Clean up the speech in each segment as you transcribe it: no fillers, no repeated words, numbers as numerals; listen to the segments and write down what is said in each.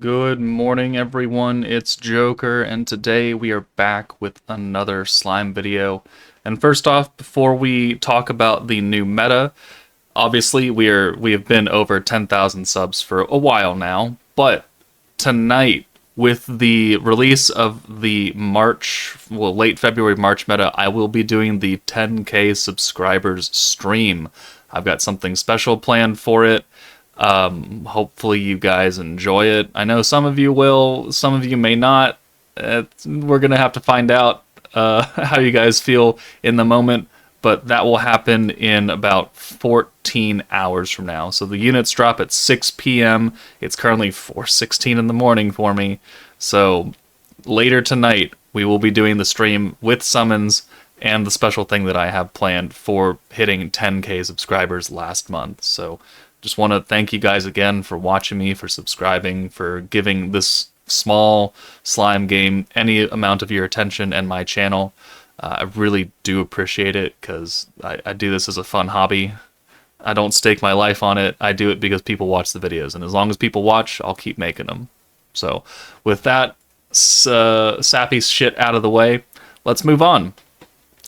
Good morning, everyone. It's Joker, and today we are back with another slime video. And first off, before we talk about the new meta, obviously we have been over 10,000 subs for a while now, but tonight, with the release of the late February March meta, I will be doing the 10K subscribers stream. I've got something special planned for it. Hopefully you guys enjoy it. I know some of you will, some of you may not. We're gonna have to find out how you guys feel in the moment, but that will happen in about 14 hours from now. So the units drop at 6 p.m. It's currently 4:16 in the morning for me. So later tonight, we will be doing the stream with summons and the special thing that I have planned for hitting 10K subscribers last month. So just want to thank you guys again for watching me, for subscribing, for giving this small slime game any amount of your attention and my channel. I really do appreciate it because I do this as a fun hobby. I don't stake my life on it. I do it because people watch the videos, and as long as people watch, I'll keep making them. So with that sappy shit out of the way, let's move on.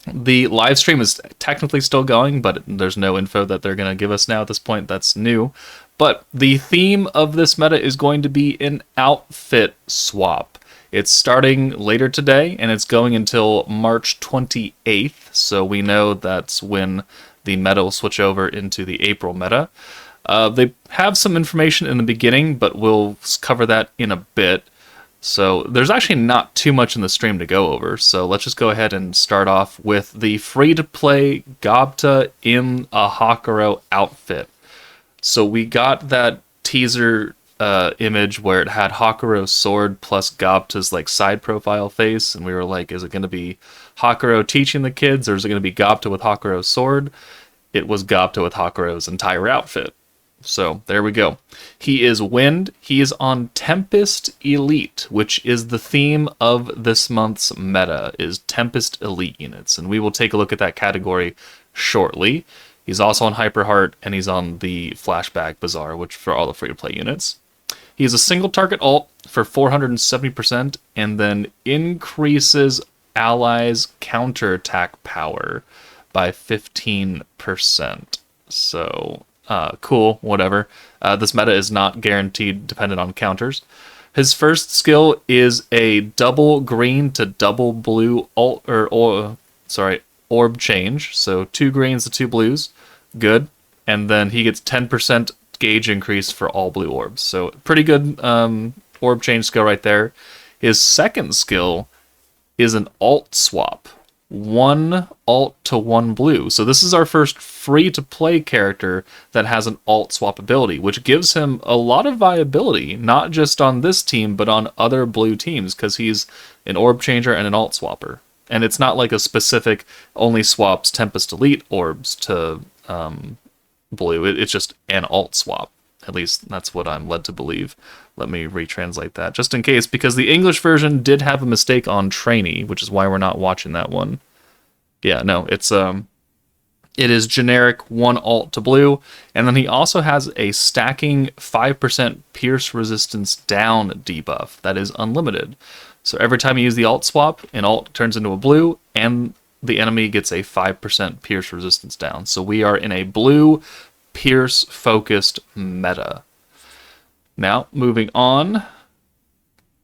The live stream is technically still going, but there's no info that they're going to give us now at this point. That's new. But the theme of this meta is going to be an outfit swap. It's starting later today, and it's going until March 28th, so we know that's when the meta will switch over into the April meta. They have some information in the beginning, but we'll cover that in a bit. So there's actually not too much in the stream to go over, so let's just go ahead and start off with the free-to-play Gobta in a Hakuro outfit. So we got that teaser image where it had Hakuro's sword plus Gobta's like side profile face, and we were like, is it going to be Hakuro teaching the kids, or is it going to be Gobta with Hakuro's sword? It was Gobta with Hakuro's entire outfit. So there we go. He is Wind. He is on Tempest Elite, which is the theme of this month's meta, is Tempest Elite units. And we will take a look at that category shortly. He's also on Hyperheart, and he's on the Flashback Bazaar, which for all the free-to-play units. He is a single target ult for 470%, and then increases allies' counterattack power by 15%. So cool, whatever. This meta is not guaranteed dependent on counters. His first skill is a double green to double blue orb change. So 2 greens to 2 blues. Good. And then he gets 10% gauge increase for all blue orbs. So pretty good orb change skill right there. His second skill is an alt swap. 1 alt to 1 blue. So this is our first free-to-play character that has an alt swap ability, which gives him a lot of viability, not just on this team, but on other blue teams, because he's an orb changer and an alt swapper. And it's not like a specific only swaps Tempest Elite orbs to blue. It's just an alt swap. At least that's what I'm led to believe. Let me retranslate that, just in case, because the English version did have a mistake on trainee, which is why we're not watching that one. Yeah, no, it is generic 1 alt to blue, and then he also has a stacking 5% pierce resistance down debuff that is unlimited. So every time you use the alt swap, an alt turns into a blue, and the enemy gets a 5% pierce resistance down. So we are in a blue Pierce-focused meta. Now, moving on.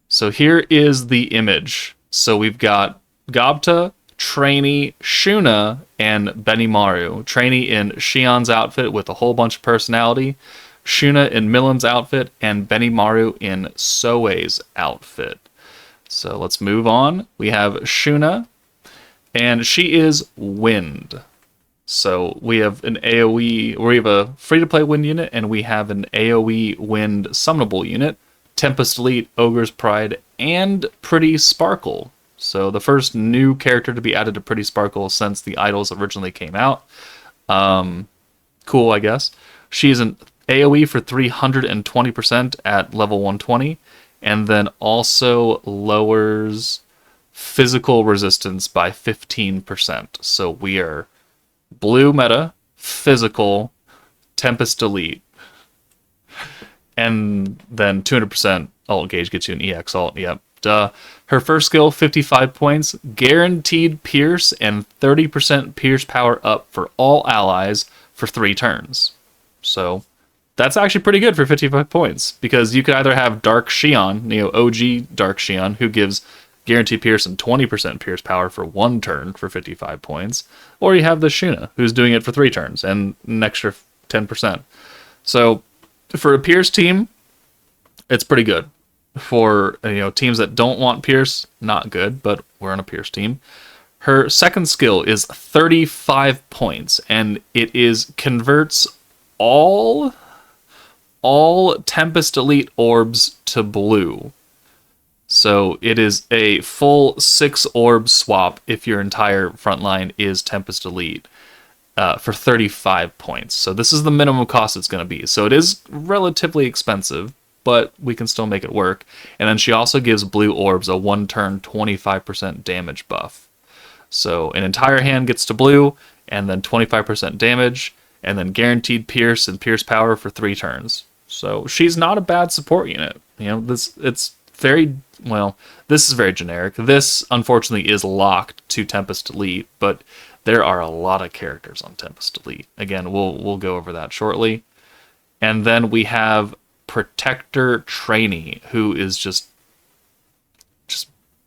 So here is the image. So we've got Gobta, Trainee, Shuna, and Benimaru. Trainee in Shion's outfit with a whole bunch of personality, Shuna in Millen's outfit, and Benimaru in Soei's outfit. So let's move on. We have Shuna, and she is Wind. So we have an AoE, or we have a free-to-play Wind unit, and we have an AoE Wind summonable unit, Tempest Elite, Ogre's Pride, and Pretty Sparkle. So the first new character to be added to Pretty Sparkle since the idols originally came out. Cool, I guess. She's an AoE for 320% at level 120, and then also lowers physical resistance by 15%. So we are blue meta, physical, Tempest Elite, and then 200% Alt gauge gets you an EX alt, yep. Duh. Her first skill, 55 points, guaranteed pierce and 30% pierce power up for all allies for 3 turns. So that's actually pretty good for 55 points, because you could either have Dark Xion, OG Dark Xion, who gives guaranteed pierce and 20% pierce power for 1 turn for 55 points, or you have the Shuna, who's doing it for 3 turns and an extra 10%. So for a pierce team, it's pretty good. For teams that don't want pierce, not good, but we're on a pierce team. Her second skill is 35 points, and it converts all Tempest Elite orbs to blue. So it is a full 6 orb swap if your entire front line is Tempest Elite for 35 points. So this is the minimum cost it's going to be. So it is relatively expensive, but we can still make it work. And then she also gives blue orbs a 1-turn 25% damage buff. So an entire hand gets to blue, and then 25% damage, and then guaranteed pierce and pierce power for 3 turns. So she's not a bad support unit. This is very generic. This, unfortunately, is locked to Tempest Elite, but there are a lot of characters on Tempest Elite. Again, we'll go over that shortly. And then we have Protector Trainee, who is just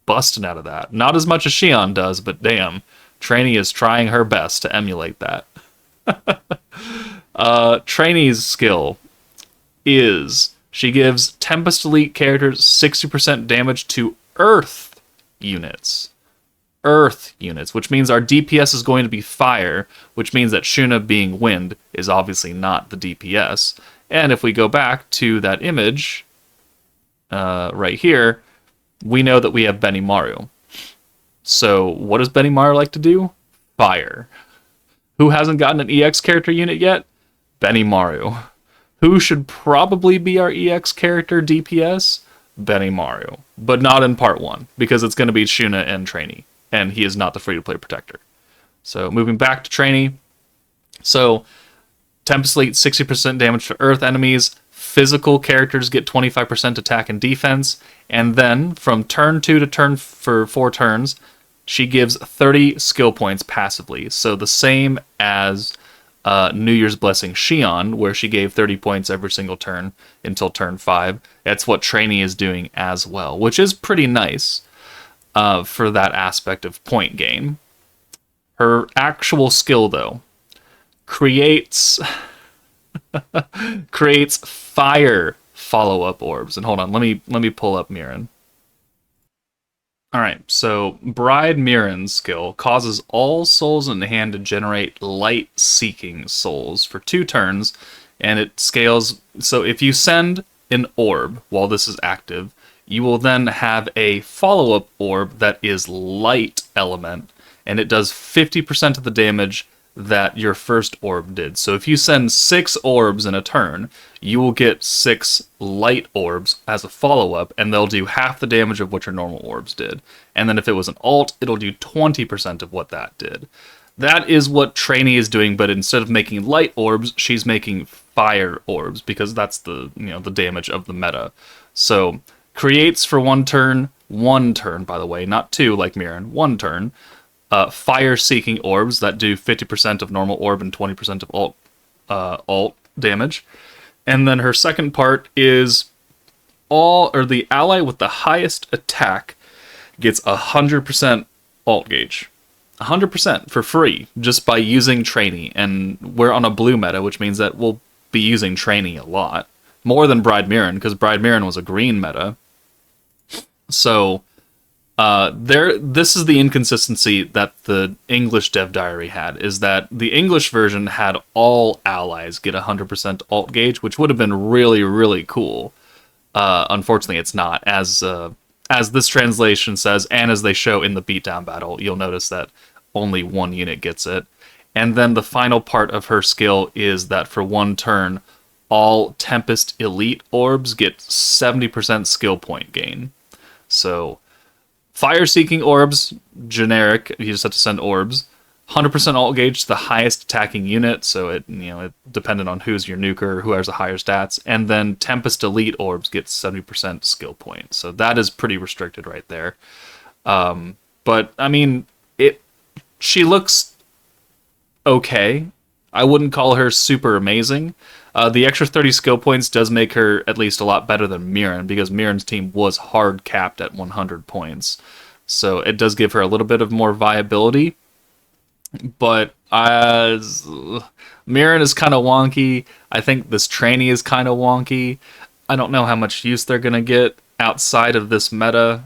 busting out of that. Not as much as Xion does, but damn, Trainee is trying her best to emulate that. Trainee's skill is she gives Tempest Elite characters 60% damage to Earth units. Earth units, which means our DPS is going to be fire, which means that Shuna being wind is obviously not the DPS. And if we go back to that image right here, we know that we have Benimaru. So what does Benimaru like to do? Fire. Who hasn't gotten an EX character unit yet? Benimaru. Who should probably be our EX character DPS? Benimaru. But not in part 1, because it's going to be Shuna and Trainee, and he is not the free-to-play protector. So moving back to Trainee. So Tempest Elite, 60% damage to Earth enemies. Physical characters get 25% attack and defense. And then, from turn 2 to turn for 4 turns, she gives 30 skill points passively. So the same as New Year's Blessing Xion, where she gave 30 points every single turn until turn 5. That's what Trainee is doing as well, which is pretty nice for that aspect of point gain. Her actual skill, though, creates fire follow-up orbs. And hold on, let me pull up Mirren. Alright, so Bride Mirren's skill causes all souls in the hand to generate light-seeking souls for 2 turns, and it scales. So if you send an orb while this is active, you will then have a follow-up orb that is light element, and it does 50% of the damage that your first orb did. So if you send 6 orbs in a turn, you will get 6 light orbs as a follow-up, and they'll do half the damage of what your normal orbs did. And then if it was an alt, it'll do 20% of what that did. That is what Trainee is doing, but instead of making light orbs, she's making fire orbs, because that's the the damage of the meta. So creates for 1 turn, by the way, not 2 like Mirren, 1 turn. Fire-seeking orbs that do 50% of normal orb and 20% of alt damage. And then her second part is the ally with the highest attack gets 100% alt gauge. 100% for free, just by using Trainee. And we're on a blue meta, which means that we'll be using Trainee a lot. More than Bride Mirren, because Bride Mirren was a green meta. So this is the inconsistency that the English Dev Diary had, is that the English version had all allies get 100% alt gauge, which would have been really, really cool. Unfortunately, it's not. As this translation says, and as they show in the beatdown battle, you'll notice that only 1 unit gets it. And then the final part of her skill is that for 1 turn, all Tempest Elite orbs get 70% skill point gain. So Fire-seeking orbs, generic, you just have to send orbs. 100% alt gauge to the highest attacking unit, so it depended on who's your nuker, who has the higher stats, and then Tempest Elite orbs get 70% skill points. So that is pretty restricted right there. But I mean, she looks okay. I wouldn't call her super amazing. The extra 30 skill points does make her at least a lot better than Mirren, because Mirren's team was hard capped at 100 points. So it does give her a little bit of more viability. But Mirren is kind of wonky. I think this trainee is kind of wonky. I don't know how much use they're going to get outside of this meta.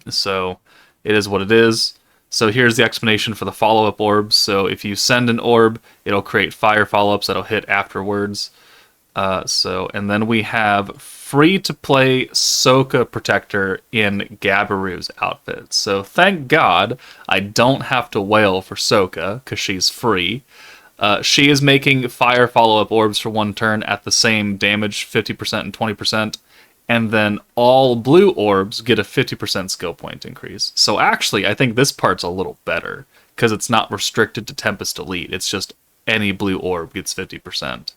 So it is what it is. So here's the explanation for the follow-up orbs. So if you send an orb, it'll create fire follow-ups that'll hit afterwards. And then we have free-to-play Sokka Protector in Gabiru's outfit. So thank God I don't have to wail for Sokka, because she's free. She is making fire follow-up orbs for one turn at the same damage, 50% and 20%. And then all blue orbs get a 50% skill point increase. So actually, I think this part's a little better, because it's not restricted to Tempest Elite. It's just any blue orb gets 50%.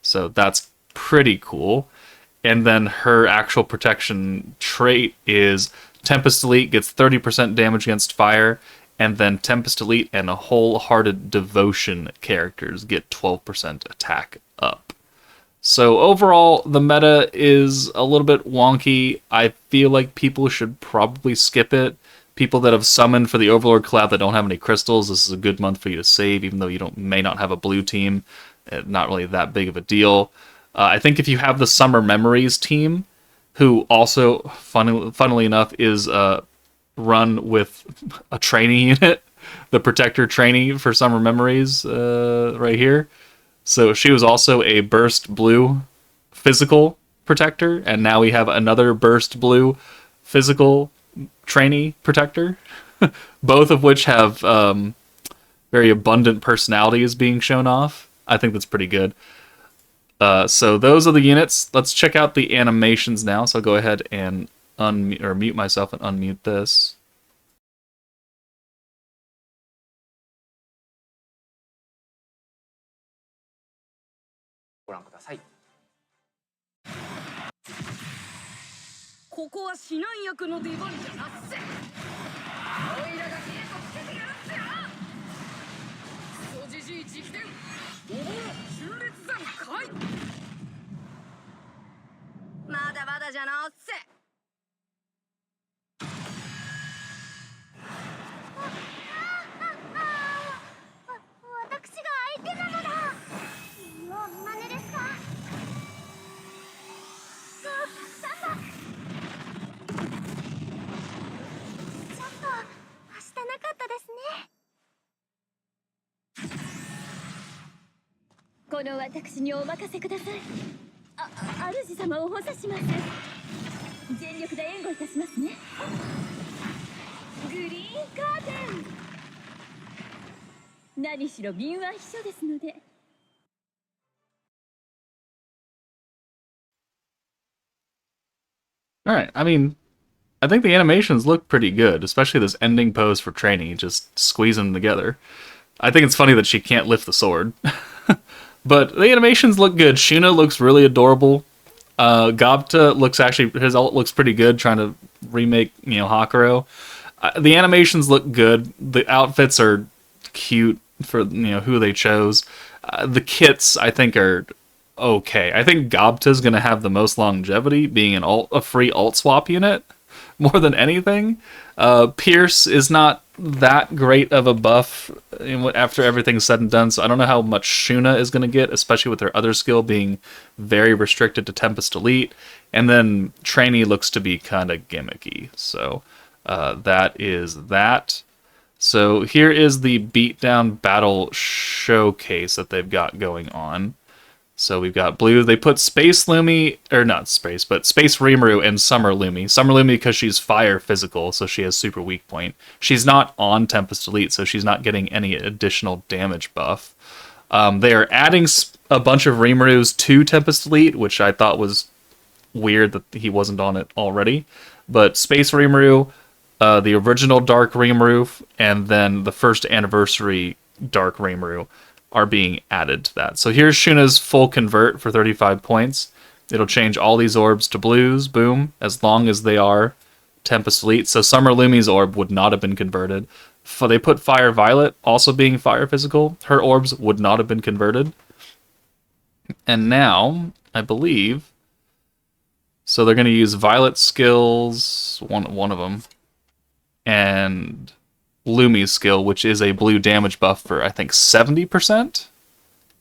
So that's pretty cool. And then her actual protection trait is Tempest Elite gets 30% damage against fire, and then Tempest Elite and Wholehearted Devotion characters get 12% attack up. So overall, the meta is a little bit wonky. I feel like people should probably skip it. People that have summoned for the Overlord collab that don't have any crystals, this is a good month for you to save, even though you may not have a blue team. Not really that big of a deal. I think if you have the Summer Memories team, who also, funnily enough, is run with a training unit, the Protector trainee for Summer Memories right here. So she was also a Burst Blue physical Protector, and now we have another Burst Blue physical trainee Protector, both of which have very abundant personalities being shown off. I think that's pretty good. So those are the units. Let's check out the animations now. So I'll go ahead and mute myself and unmute this. Alright, I mean, I think the animations look pretty good, especially this ending pose for Trainee, just squeezing them together. I think it's funny that she can't lift the sword. But the animations look good. Shuna looks really adorable. Gobta looks his ult looks pretty good, trying to remake, Hakuro. The animations look good. The outfits are cute for, who they chose. The kits, I think, are okay. I think Gobta's going to have the most longevity, being a free ult swap unit, more than anything. Pierce is not that great of a buff after everything's said and done, so I don't know how much Shuna is going to get, especially with her other skill being very restricted to Tempest Elite. And then Trainee looks to be kind of gimmicky, so that is that. So here is the Beatdown battle showcase that they've got going on. So we've got blue. They put Space Lumi, or not Space, but Space Rimuru and Summer Lumi. Summer Lumi because she's fire physical, so she has super weak point. She's not on Tempest Elite, so she's not getting any additional damage buff. They are adding a bunch of Rimurus to Tempest Elite, which I thought was weird that he wasn't on it already. But Space Rimuru, the original Dark Rimuru, and then the first anniversary Dark Rimuru are being added to that. So here's Shuna's full convert for 35 points. It'll change all these orbs to blues, boom, as long as they are Tempest Elite. So Summer Lumi's orb would not have been converted. They put Fire Violet, also being fire physical. Her orbs would not have been converted. And now, I believe, so they're going to use Violet skills, one of them, and Lumi's skill, which is a blue damage buff for, I think, 70%?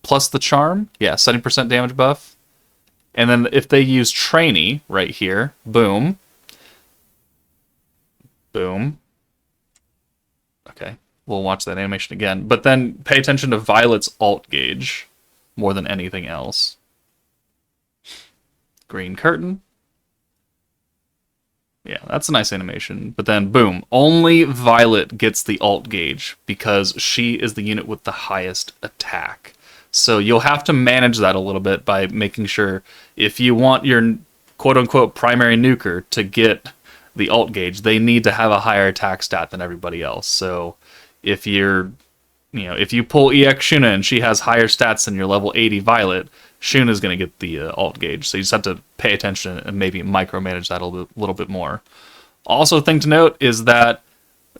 Plus the charm? Yeah, 70% damage buff. And then if they use Trainee right here, boom. Boom. Okay, we'll watch that animation again. But then pay attention to Violet's alt gauge more than anything else. Green curtain. Yeah, that's a nice animation. But then, boom, only Violet gets the alt gauge because she is the unit with the highest attack. So you'll have to manage that a little bit by making sure if you want your quote-unquote primary nuker to get the alt gauge, they need to have a higher attack stat than everybody else. So if you're, if you pull EX Shuna and she has higher stats than your level 80 Violet, Shuna's going to get the alt gauge. So you just have to pay attention and maybe micromanage that a little bit more. Also, thing to note is that,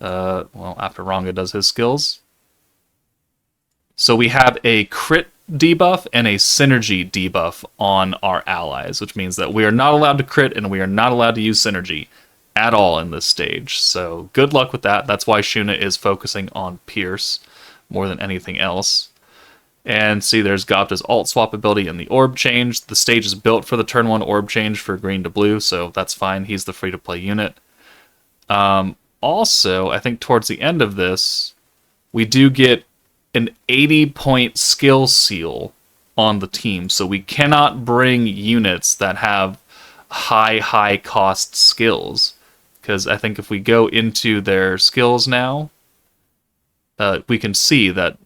after Ranga does his skills, so we have a crit debuff and a synergy debuff on our allies, which means that we are not allowed to crit and we are not allowed to use synergy at all in this stage. So good luck with that. That's why Shuna is focusing on Pierce more than anything else. And see, there's Gopta's alt swap ability and the orb change. The stage is built for the turn 1 orb change for green to blue, so that's fine. He's the free-to-play unit. Also, I think towards the end of this, we do get an 80-point skill seal on the team, so we cannot bring units that have high cost skills. Because I think if we go into their skills now, we can see that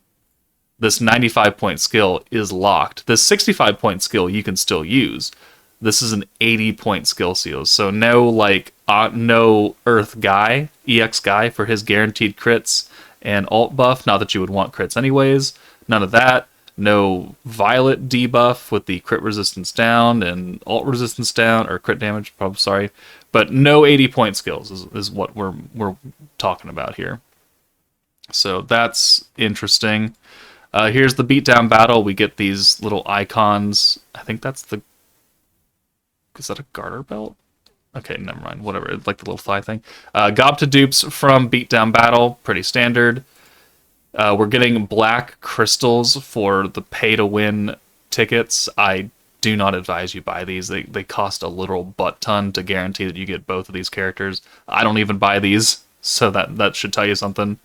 this 95-point skill is locked. This 65-point skill you can still use. This is an 80-point skill seal. So no Earth Guy, EX Guy for his guaranteed crits and alt buff. Not that you would want crits anyways. None of that. No Violet debuff with the crit resistance down and alt resistance down, or crit damage, probably, sorry. But no 80-point skills is what we're talking about here. So that's interesting. Here's the beatdown battle. We get these little icons. I think that's the... Is that a garter belt? Okay, never mind. Whatever. It's like the little thigh thing. Gopta dupes from beatdown battle. Pretty standard. We're getting black crystals for the pay-to-win tickets. I do not advise you buy these. They cost a literal butt ton to guarantee that you get both of these characters. I don't even buy these, so that should tell you something.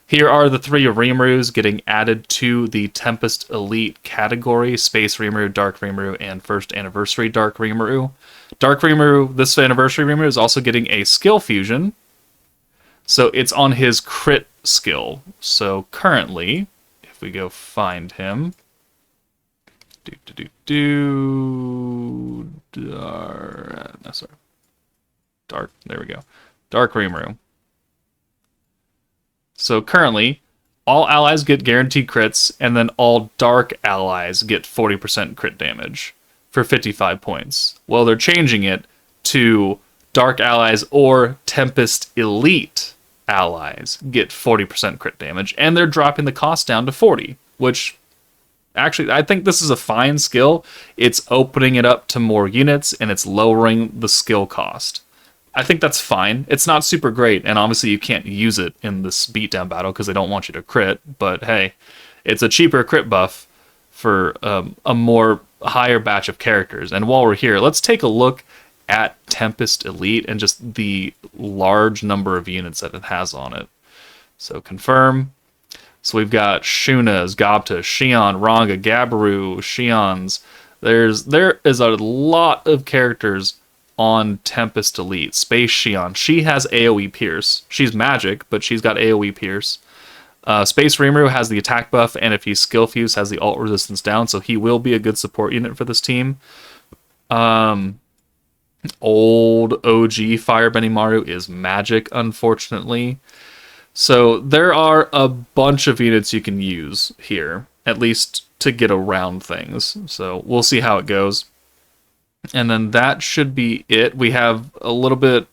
Here are the 3 Rimurus getting added to the Tempest Elite category. Space Rimuru, Dark Rimuru, and First Anniversary Dark Rimuru. Dark Rimuru, this Anniversary Rimuru, is also getting a skill fusion. So it's on his crit skill. So currently, if we go find him... Dark, there we go. Dark Rimuru. So currently, all allies get guaranteed crits, and then all dark allies get 40% crit damage for 55 points. Well, they're changing it to dark allies or Tempest Elite allies get 40% crit damage, and they're dropping the cost down to 40, which actually, I think this is a fine skill. It's opening it up to more units, and it's lowering the skill cost. I think that's fine. It's not super great, and obviously you can't use it in this beatdown battle because they don't want you to crit, but hey, it's a cheaper crit buff for a more higher batch of characters. And while we're here, let's take a look at Tempest Elite and just the large number of units that it has on it. So confirm. So we've got Shunas, Gopta, Xion, Ranga, Gabiru, Xions. There is a lot of characters on Tempest Elite. Space Xion. She has AoE Pierce. She's magic, but she's got AoE Pierce. Space Rimuru has the attack buff, and if he's skill fused, has the alt resistance down, so he will be a good support unit for this team. Old OG Fire Benimaru is magic, unfortunately. So there are a bunch of units you can use here, at least to get around things. So we'll see how it goes. And then that should be it. We have a little bit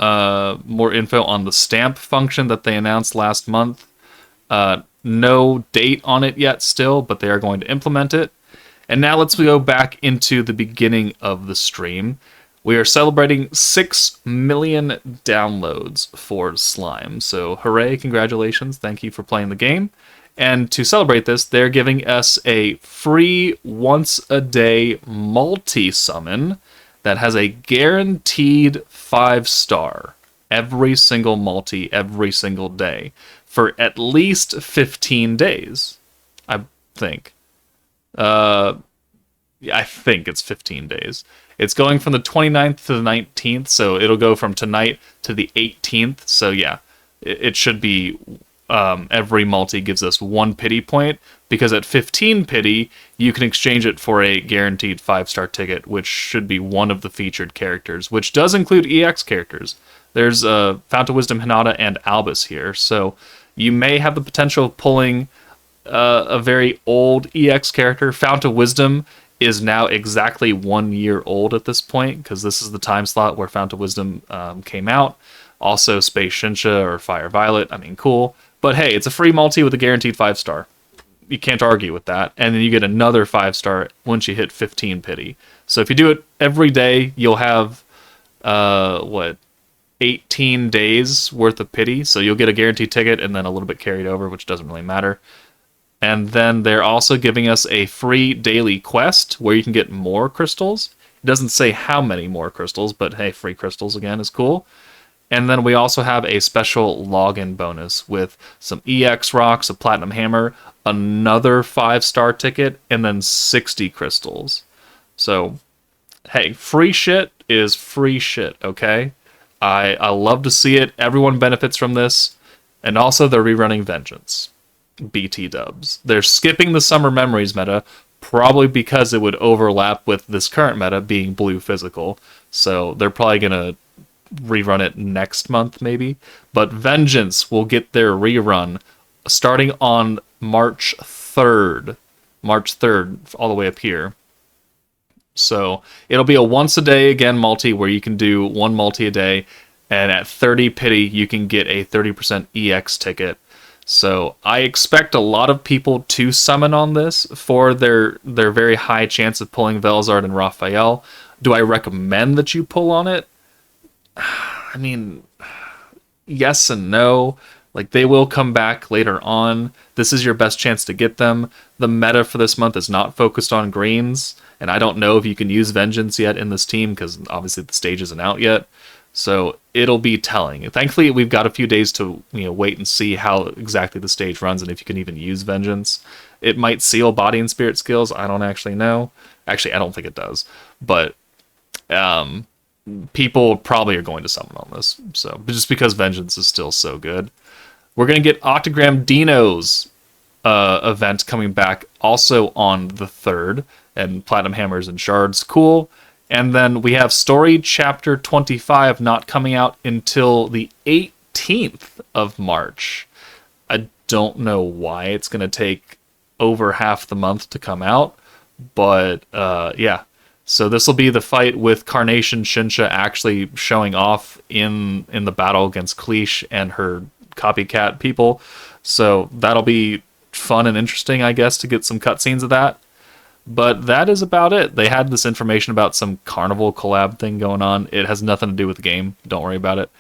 more info on the stamp function that they announced last month. No date on it yet still, but they are going to implement it. And now let's go back into the beginning of the stream. We are celebrating 6 million downloads for Slime. So hooray, congratulations, thank you for playing the game. And to celebrate this, they're giving us a free once-a-day multi-summon that has a guaranteed 5-star every single multi, every single day, for at least 15 days, I think. I think it's 15 days. It's going from the 29th to the 19th, so it'll go from tonight to the 18th. So yeah, it should be every multi gives us 1 pity point, because at 15 pity, you can exchange it for a guaranteed 5-star ticket, which should be one of the featured characters, which does include EX characters. There's Fount of Wisdom Hinata and Albus here, so you may have the potential of pulling a very old EX character. Fount of Wisdom is now exactly 1 year old at this point, because this is the time slot where Fount of Wisdom came out. Also, Space Shinsha or Fire Violet, I mean, cool. But hey, it's a free multi with a guaranteed 5-star. You can't argue with that. And then you get another 5-star once you hit 15 pity. So if you do it every day, you'll have, 18 days worth of pity. So you'll get a guaranteed ticket and then a little bit carried over, which doesn't really matter. And then they're also giving us a free daily quest where you can get more crystals. It doesn't say how many more crystals, but hey, free crystals again is cool. And then we also have a special login bonus with some EX rocks, a platinum hammer, another 5-star ticket, and then 60 crystals. So, hey, free shit is free shit, okay? I love to see it. Everyone benefits from this. And also, they're rerunning Vengeance. BT dubs. They're skipping the Summer Memories meta, probably because it would overlap with this current meta being blue physical. So they're probably going to rerun it next month, maybe. But Vengeance will get their rerun starting on March 3rd. March 3rd, all the way up here. So it'll be a once-a-day, again, multi, where you can do 1 multi a day. And at 30 pity, you can get a 30% EX ticket. So I expect a lot of people to summon on this for their very high chance of pulling Velzard and Raphael. Do I recommend that you pull on it? I mean, yes and no. Like, they will come back later on. This is your best chance to get them. The meta for this month is not focused on greens, and I don't know if you can use Vengeance yet in this team, because obviously the stage isn't out yet. So it'll be telling. Thankfully, we've got a few days to wait and see how exactly the stage runs and if you can even use Vengeance. It might seal body and spirit skills. I don't actually know. Actually, I don't think it does. But people probably are going to summon on this. So just because Vengeance is still so good. We're going to get Octogram Dino's event coming back also on the 3rd. And Platinum Hammers and Shards. Cool. And then we have Story Chapter 25 not coming out until the 18th of March. I don't know why it's going to take over half the month to come out. But, yeah. So this will be the fight with Carnation Shinsha actually showing off in the battle against Cleesh and her copycat people. So that'll be fun and interesting, I guess, to get some cutscenes of that. But that is about it. They had this information about some Carnival collab thing going on. It has nothing to do with the game. Don't worry about it.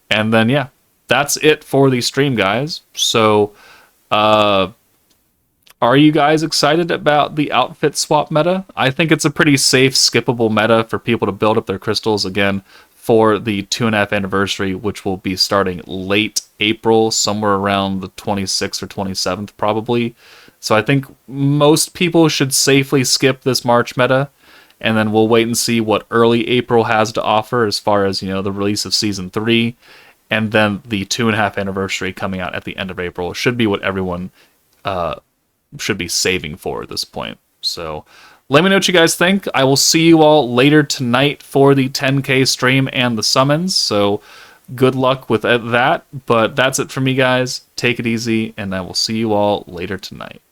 And then, yeah, that's it for the stream, guys. So, are you guys excited about the outfit swap meta? I think it's a pretty safe, skippable meta for people to build up their crystals again for the 2.5 anniversary, which will be starting late April, somewhere around the 26th or 27th, probably. So I think most people should safely skip this March meta, and then we'll wait and see what early April has to offer as far as, the release of Season 3, and then the 2.5 anniversary coming out at the end of April should be what everyone should be saving for at this point. So Let me know what you guys think. I will see you all later tonight for the 10K stream and the summons, so good luck with that. But that's it for me, guys. Take it easy, and I will see you all later tonight.